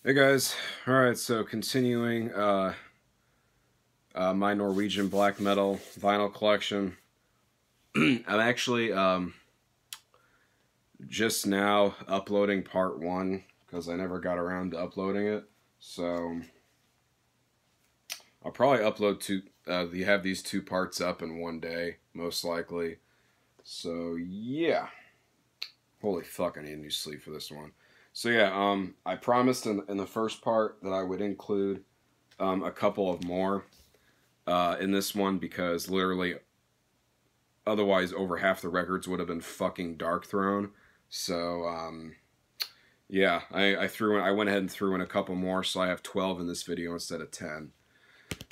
Hey guys, alright, so continuing my Norwegian black metal vinyl collection. I'm actually just now uploading part 1 because I never got around to uploading it. So I'll probably upload you have these 2 parts up in one day, most likely. So yeah. Holy fuck, I need a new sleeve for this one. So yeah, I promised in the first part that I would include a couple of more in this one because literally otherwise over half the records would have been fucking Darkthrone. So yeah, I went ahead and threw in a couple more, so I have 12 in this video instead of 10.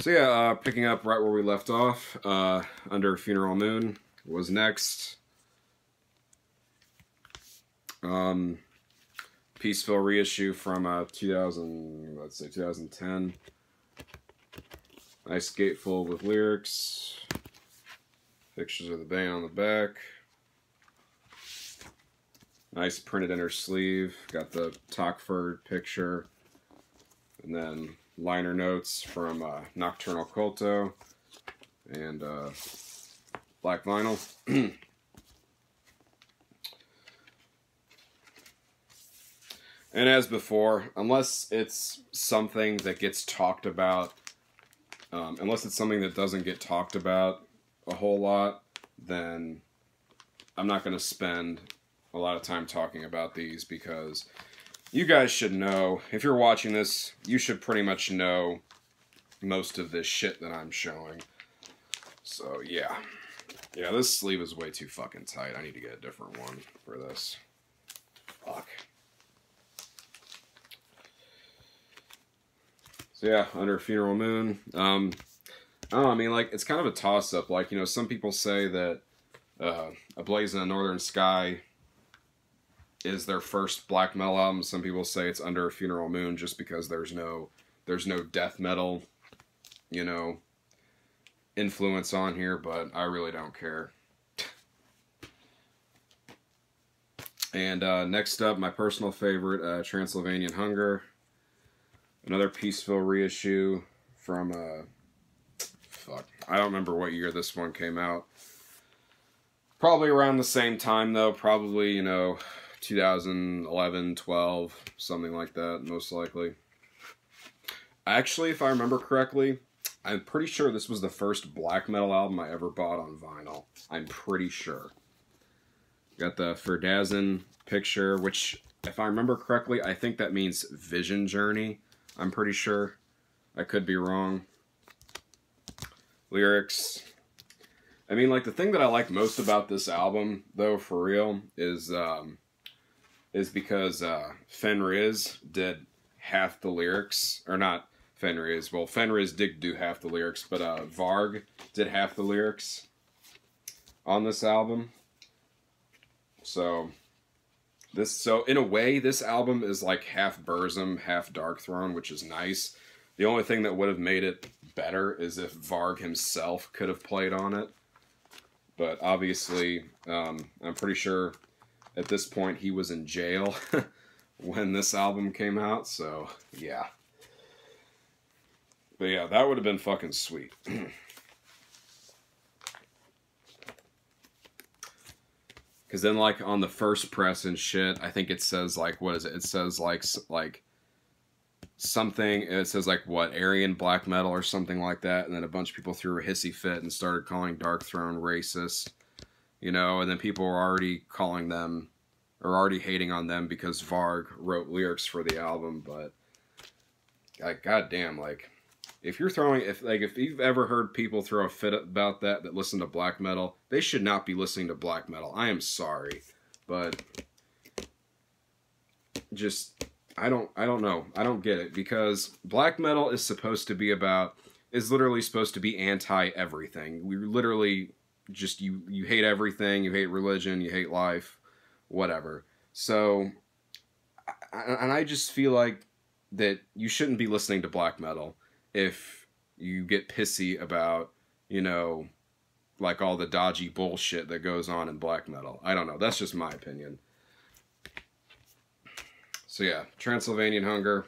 So yeah, picking up right where we left off, Under Funeral Moon was next. Peaceful reissue from 2010. Nice gatefold with lyrics. Pictures of the band on the back. Nice printed inner sleeve. Got the Talkford picture. And then liner notes from Nocturnal Culto. And black vinyl. And as before, unless it's something that gets talked about, unless it's something that doesn't get talked about a whole lot, then I'm not going to spend a lot of time talking about these because you guys should know, if you're watching this, you should pretty much know most of this shit that I'm showing. So yeah. Yeah, this sleeve is way too fucking tight. I need to get a different one for this. Fuck. So yeah, Under Funeral Moon. I don't know, I mean, like, it's kind of a toss-up. Like, you know, some people say that A Blaze in the Northern Sky is their first black metal album. Some people say it's Under Funeral Moon just because there's no death metal, you know, influence on here, but I really don't care. And next up, my personal favorite, Transylvanian Hunger. Another Peaceful reissue from, fuck, I don't remember what year this one came out. Probably around the same time, though. Probably, you know, 2011, 12, something like that, most likely. Actually, if I remember correctly, I'm pretty sure this was the first black metal album I ever bought on vinyl. I'm pretty sure. Got the Ferdazin picture, which, if I remember correctly, I think that means Vision Journey. I'm pretty sure. I could be wrong. Lyrics. I mean, like, the thing that I like most about this album, though, for real, is because Fenriz did half the lyrics. Or not Fenriz. Well, Fenriz did do half the lyrics, but Varg did half the lyrics on this album. So in a way, this album is like half Burzum, half Darkthrone, which is nice. The only thing that would have made it better is if Varg himself could have played on it. But obviously, I'm pretty sure at this point he was in jail when this album came out, so yeah. But yeah, that would have been fucking sweet. Because then, like, on the first press and shit, I think it says, like, what is it? It says, like something, it says, like, what, Aryan black metal or something like that, and then a bunch of people threw a hissy fit and started calling Darkthrone racist, you know, and then people were already calling them, or already hating on them because Varg wrote lyrics for the album, but, like, goddamn, like, if you're throwing, if you've ever heard people throw a fit about that listen to black metal, they should not be listening to black metal. I am sorry, but just, I don't know. I don't get it, because black metal is literally supposed to be anti-everything. We literally just, you hate everything, you hate religion, you hate life, whatever. So, and I just feel like that you shouldn't be listening to black metal if you get pissy about, you know, like all the dodgy bullshit that goes on in black metal. I don't know. That's just my opinion. So yeah, Transylvanian Hunger.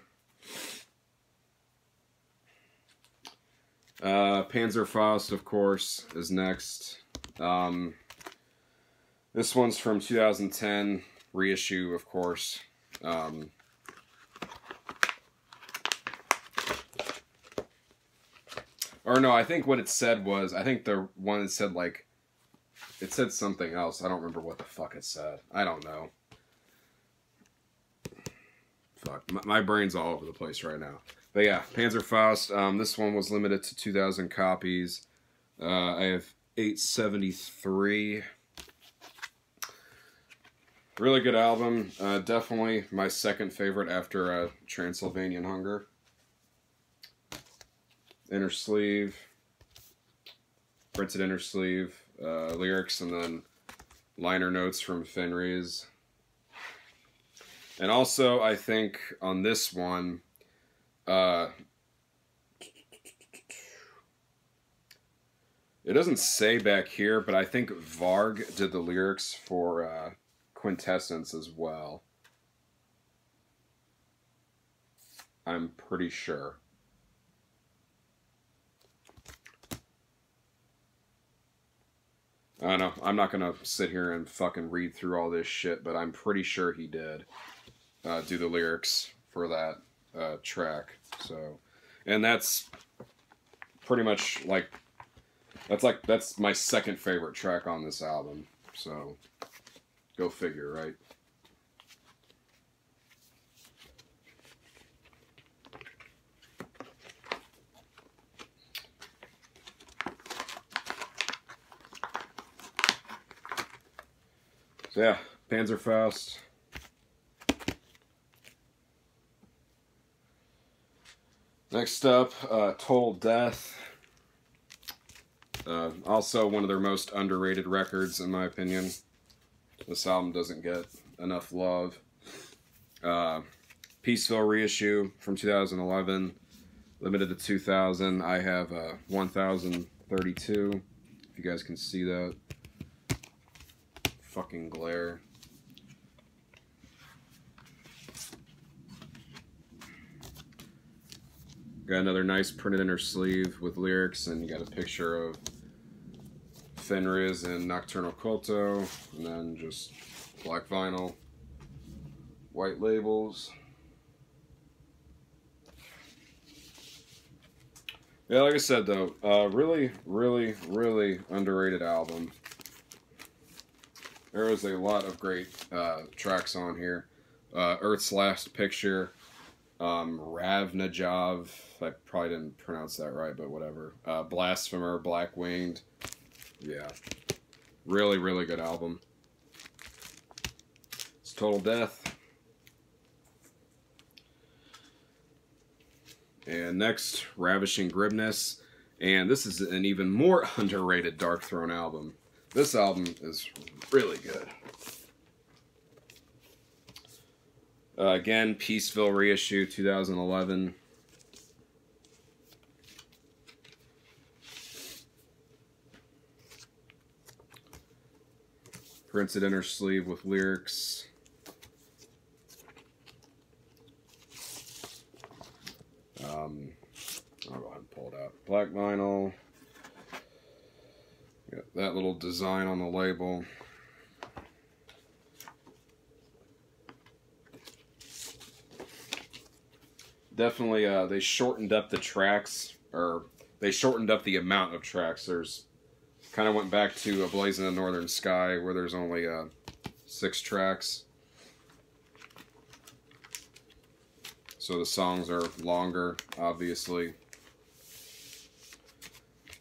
Panzerfaust, of course, is next. This one's from 2010, reissue, of course. Or no, I think what it said was, I think the one that said, like, it said something else. I don't remember what the fuck it said. I don't know. Fuck, my brain's all over the place right now. But yeah, Panzerfaust. This one was limited to 2,000 copies. I have 873. Really good album. Definitely my second favorite after Transylvanian Hunger. Inner sleeve, printed inner sleeve, lyrics, and then liner notes from Fenriz. And also, I think on this one, it doesn't say back here, but I think Varg did the lyrics for Quintessence as well. I'm pretty sure. I don't know. I'm not going to sit here and fucking read through all this shit, but I'm pretty sure he did do the lyrics for that track. So, and that's pretty much like, that's my second favorite track on this album. So, go figure, right? So yeah, Panzerfaust. Next up, Total Death. Also one of their most underrated records, in my opinion. This album doesn't get enough love. Peaceville reissue from 2011. Limited to 2,000. I have 1,032. If you guys can see that. Fucking glare. Got another nice printed inner sleeve with lyrics, and you got a picture of Fenriz and Nocturnal Culto, and then just black vinyl, white labels. Yeah, like I said though, really, really, really underrated album. There was a lot of great tracks on here. Earth's Last Picture, Ravnajav, I probably didn't pronounce that right, but whatever. Blasphemer, Black Winged. Yeah. Really, really good album. It's Total Death. And next, Ravishing Grimness. And this is an even more underrated Dark Throne album. This album is really good. Again, Peaceville reissue, 2011. Printed inner sleeve with lyrics. I'll go ahead and pull it out. Black vinyl. Got that little design on the label. Definitely, they shortened up the tracks, or they shortened up the amount of tracks. There's kind of went back to A Blaze in the Northern Sky, where there's only 6 tracks. So the songs are longer, obviously.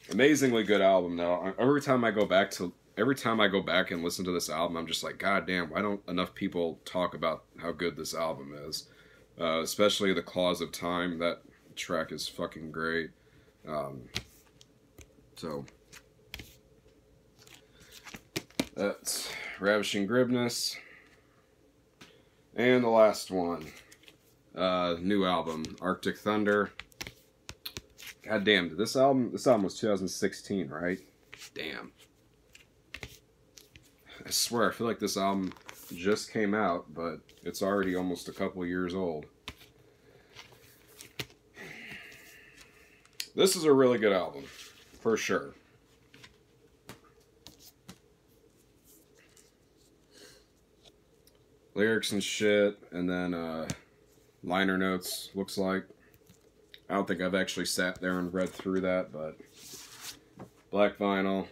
Amazingly good album, though. Every time I go back and listen to this album, I'm just like, God damn, why don't enough people talk about how good this album is? Especially The Claws of Time. That track is fucking great. So that's Ravishing Grimness. And the last one. New album, Arctic Thunder. God damn, this album was 2016, right? Damn. I swear, I feel like this album just came out, but it's already almost a couple years old. This is a really good album, for sure. Lyrics and shit, and then liner notes, looks like. I don't think I've actually sat there and read through that, but black vinyl,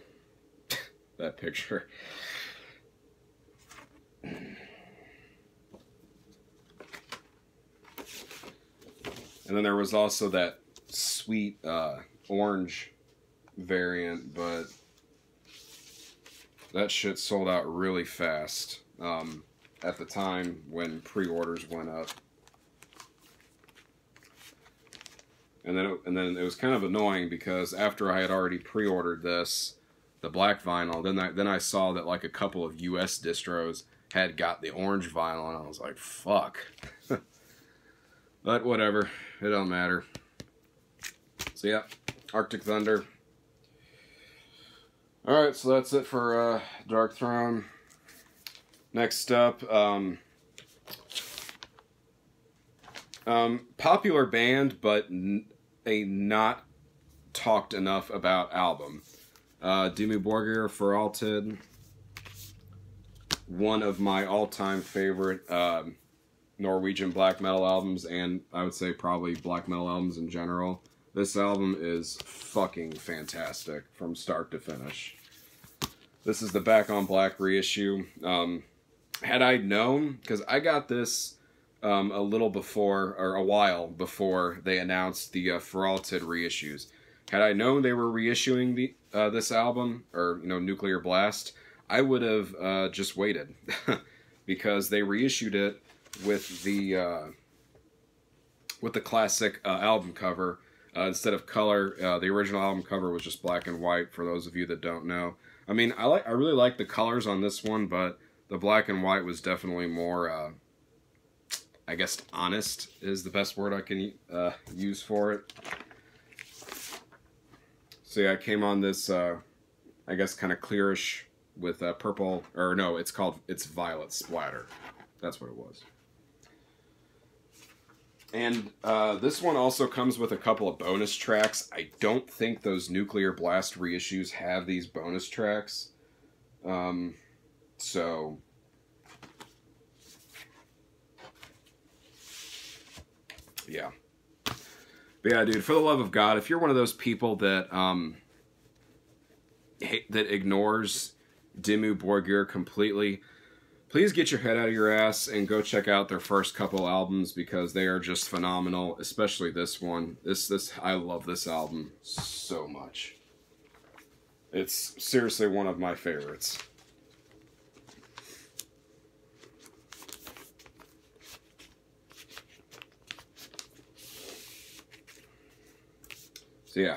that picture. And then there was also that sweet orange variant, but that shit sold out really fast at the time when pre-orders went up. And then it was kind of annoying because after I had already pre-ordered this, the black vinyl, then I saw that like a couple of US distros had got the orange vinyl, and I was like, fuck. But whatever, it don't matter. So yeah, Arctic Thunder. Alright, so that's it for Dark Throne. Next up, popular band, but a not talked enough about album. Dimmu Borgir for Altid. One of my all-time favorite Norwegian black metal albums, and I would say probably black metal albums in general. This album is fucking fantastic from start to finish. This is the Back on Black reissue. Had I known, because I got this a little before, or a while before they announced the For Altid reissues. Had I known they were reissuing the this album, or Nuclear Blast, I would have just waited, because they reissued it with the classic album cover instead of color. The original album cover was just black and white. For those of you that don't know, I mean, I really like the colors on this one, but the black and white was definitely more, I guess, honest is the best word I can use for it. So yeah, I came on this, I guess, kind of clearish with purple, or no, it's violet splatter. That's what it was. And this one also comes with a couple of bonus tracks. I don't think those Nuclear Blast reissues have these bonus tracks. So yeah. But yeah, dude, for the love of God, if you're one of those people that that ignores Dimmu Borgir completely, please get your head out of your ass and go check out their first couple albums, because they are just phenomenal, especially this one. I love this album so much. It's seriously one of my favorites. So yeah,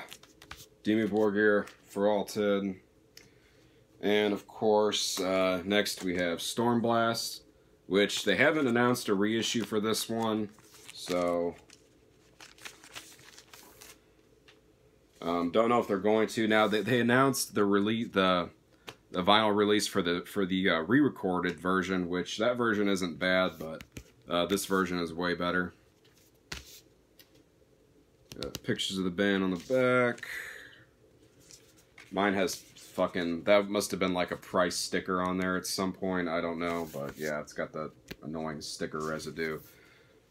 Dimmu Borgir for Altid. And of course, next we have Stormblast, which they haven't announced a reissue for this one, so don't know if they're going to. Now they announced the vinyl release for the re-recorded version, which that version isn't bad, but this version is way better. Pictures of the band on the back. Mine has fucking, that must have been like a price sticker on there at some point, I don't know, but yeah, it's got that annoying sticker residue.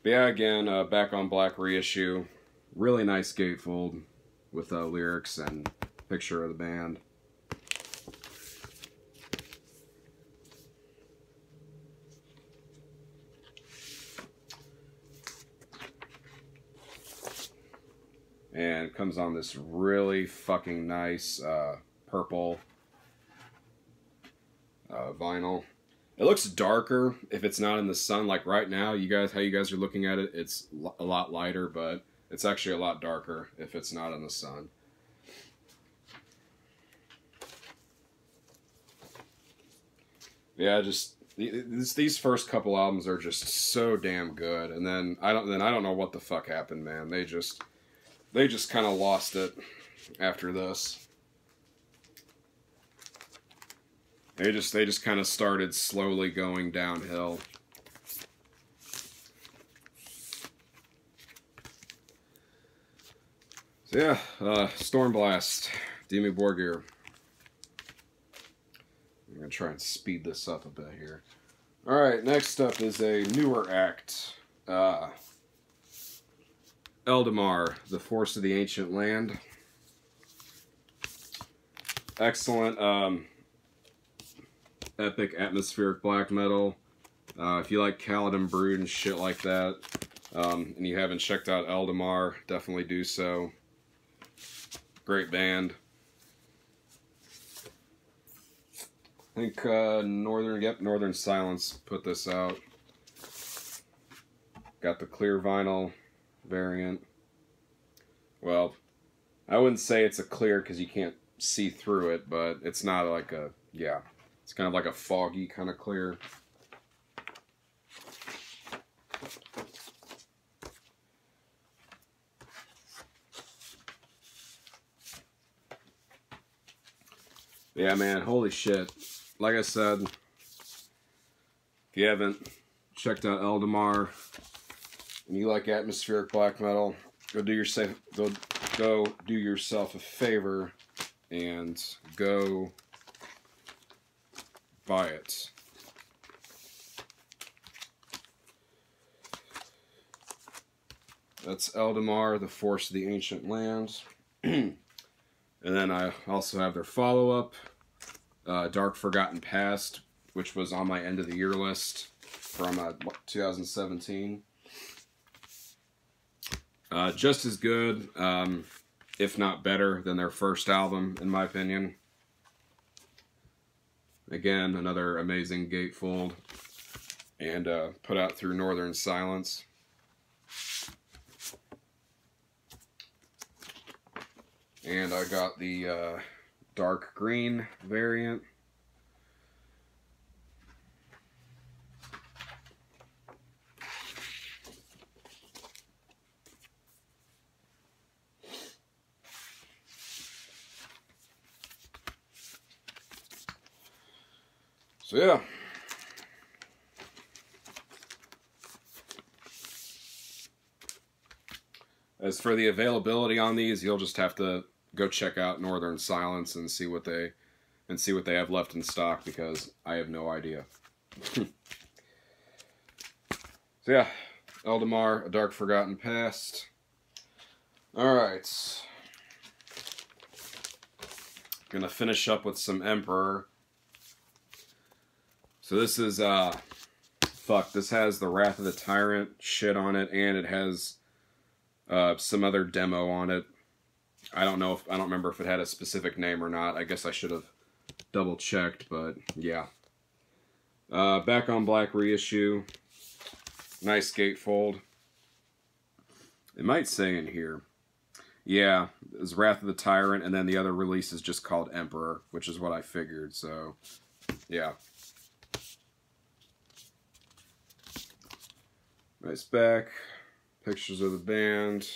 But yeah, again, Back on Black reissue. Really nice gatefold with lyrics and picture of the band. And it comes on this really fucking nice purple vinyl. It looks darker if it's not in the sun. Like right now, how you guys are looking at it, it's a lot lighter, but it's actually a lot darker if it's not in the sun. Yeah, just these first couple albums are just so damn good, and then I don't know what the fuck happened, man. They just kind of lost it after this. They just kind of started slowly going downhill. So So yeah, Stormblast, Demi Borgir. I'm going to try and speed this up a bit here. Alright, next up is a newer act. Eldamar, the Force of the Ancient Land. Excellent, epic atmospheric black metal. If you like Kaladin Brood and shit like that, and you haven't checked out Eldamar, definitely do so. Great band. I think Northern Silence put this out. Got the clear vinyl variant. Well, I wouldn't say it's a clear because you can't see through it, but it's not like a, yeah, it's kind of like a foggy kind of clear. Yeah, man, holy shit. Like I said, if you haven't checked out Eldamar and you like atmospheric black metal, go do yourself a favor and go buy it. That's Eldamar, the Force of the Ancient Lands. And then I also have their follow-up, Dark Forgotten Past, which was on my end of the year list from 2017. Just as good, if not better, than their first album, in my opinion. Again, another amazing gatefold, and put out through Northern Silence. And I got the dark green variant. So yeah. As for the availability on these, you'll just have to go check out Northern Silence and see what they have left in stock, because I have no idea. So yeah, Eldamar, A Dark Forgotten Past. Alright. Gonna finish up with some Emperor. So this is, this has the Wrath of the Tyrant shit on it, and it has some other demo on it. I don't remember if it had a specific name or not. I guess I should have double checked, but yeah. Back on Black reissue. Nice gatefold. It might say in here. Yeah, it's Wrath of the Tyrant, and then the other release is just called Emperor, which is what I figured, so yeah. Nice back. Pictures of the band.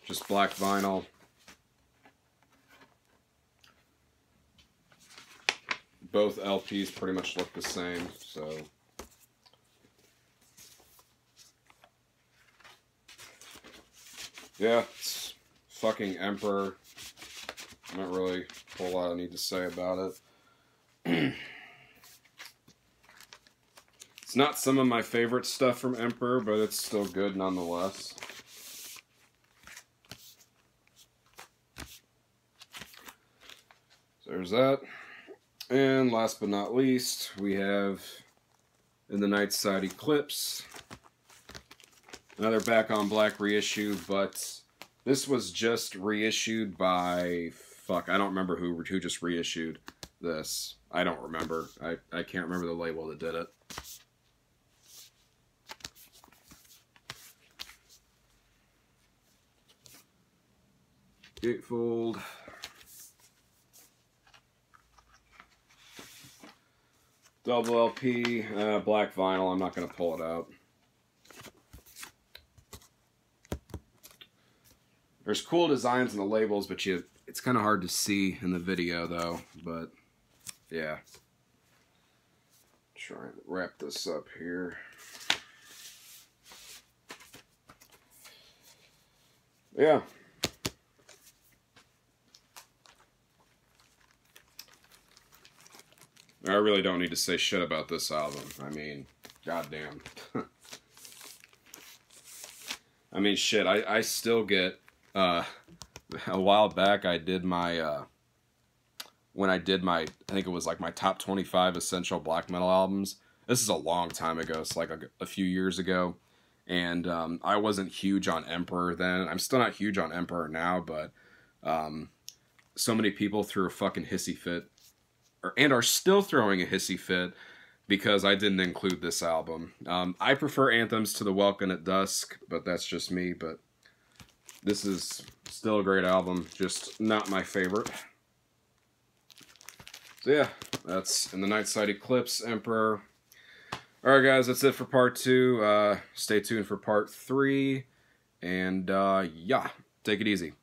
Just black vinyl. Both LPs pretty much look the same, so. Yeah, it's fucking Emperor. Not really a whole lot I need to say about it. It's not some of my favorite stuff from Emperor, but it's still good nonetheless. So there's that. And last but not least, we have In the Night Side Eclipse. Another Back on Black reissue, but this was just reissued by... Fuck, I don't remember who just reissued this. I don't remember. I can't remember the label that did it. Gatefold. Double LP, black vinyl. I'm not going to pull it out. There's cool designs in the labels, but it's kind of hard to see in the video, though. But, yeah. try and wrap this up here. Yeah. I really don't need to say shit about this album. I mean, goddamn. I mean, shit, I still get, a while back I did my, when I did my, I think it was like my top 25 essential black metal albums. This is a long time ago, it's like a few years ago. And I wasn't huge on Emperor then. I'm still not huge on Emperor now, but so many people threw a fucking hissy fit, and are still throwing a hissy fit because I didn't include this album. I prefer Anthems to The Welcome at Dusk, but that's just me. But this is still a great album, just not my favorite. So yeah, that's In the Nightside Eclipse, Emperor. Alright guys, that's it for part 2. Stay tuned for part 3. And yeah, take it easy.